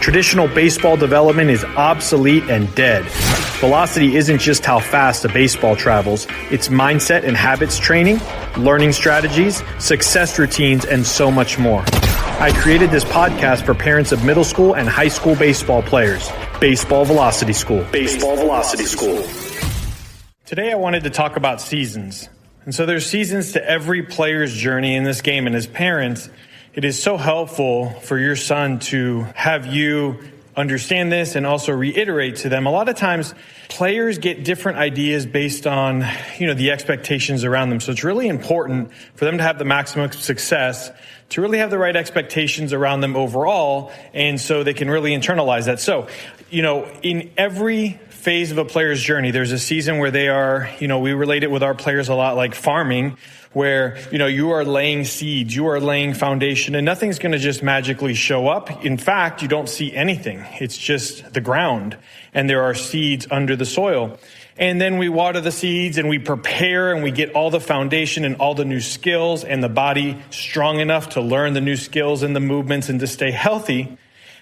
Traditional baseball development is obsolete and dead. Velocity isn't just how fast a baseball travels, it's mindset and habits training, learning strategies, success routines, and so much more. I created this podcast for parents of middle school and high school baseball players. Baseball Velocity School. Baseball Velocity School. Today I wanted to talk about seasons. And so there's seasons to every player's journey in this game. And as parents, it is so helpful for your son to have you understand this and also reiterate to them. A lot of times players get different ideas based on, the expectations around them. So it's really important for them to have the maximum success, to really have the right expectations around them overall. And so they can really internalize that. So, in every phase of a player's journey, there's a season where they are, we relate it with our players a lot like farming, where, you are laying seeds, you are laying foundation, and nothing's going to just magically show up. In fact, you don't see anything. It's just the ground, and there are seeds under the soil. And then we water the seeds and we prepare and we get all the foundation and all the new skills and the body strong enough to learn the new skills and the movements and to stay healthy.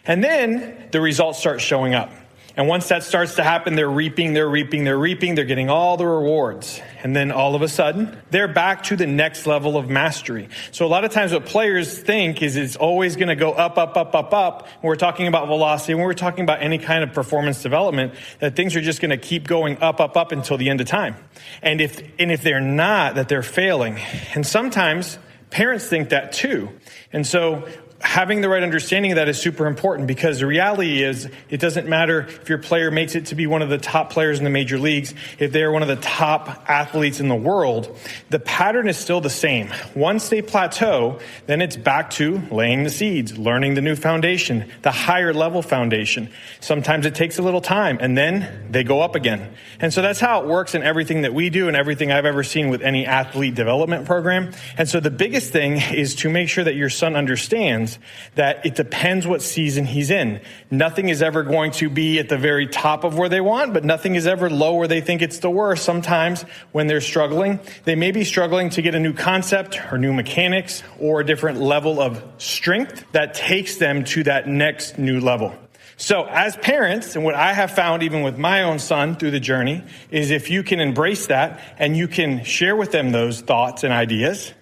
And then the results start showing up. And once that starts to happen, they're reaping, they're getting all the rewards. And then all of a sudden, they're back to the next level of mastery. So a lot of times what players think is it's always going to go up. When we're talking about velocity, when we're talking about any kind of performance development, that things are just going to keep going up until the end of time. And if they're not, that they're failing. And sometimes parents think that too. And so having the right understanding of that is super important, because the reality is it doesn't matter if your player makes it to be one of the top players in the major leagues, if they're one of the top athletes in the world, the pattern is still the same. Once they plateau, then it's back to laying the seeds, learning the new foundation, the higher level foundation. Sometimes it takes a little time and then they go up again. And so that's how it works in everything that we do and everything I've ever seen with any athlete development program. And so the biggest thing is to make sure that your son understands that it depends what season he's in. Nothing is ever going to be at the very top of where they want, but nothing is ever low where they think it's the worst. Sometimes when they're struggling, they may be struggling to get a new concept or new mechanics or a different level of strength that takes them to that next new level. So as parents, and what I have found even with my own son through the journey, is if you can embrace that and you can share with them those thoughts and ideas,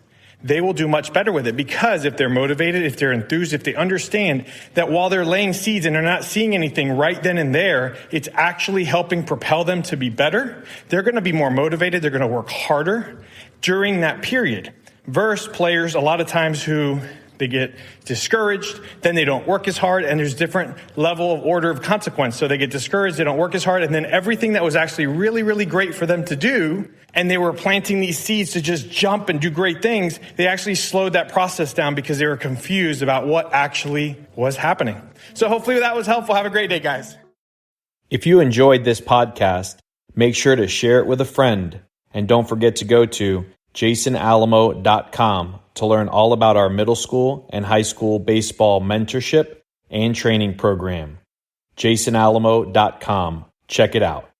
they will do much better with it, because if they're motivated, if they're enthused, if they understand that while they're laying seeds and they're not seeing anything right then and there, it's actually helping propel them to be better, they're going to be more motivated. They're going to work harder during that period. Versus players, a lot of times who they get discouraged, then they don't work as hard, and there's different level of order of consequence. So they get discouraged, they don't work as hard, and then everything that was actually really, really great for them to do, and they were planting these seeds to just jump and do great things, they actually slowed that process down because they were confused about what actually was happening. So hopefully that was helpful. Have a great day, guys. If you enjoyed this podcast, make sure to share it with a friend, and don't forget to go to jasonalamo.com to learn all about our middle school and high school baseball mentorship and training program. jasonalamo.com. Check it out.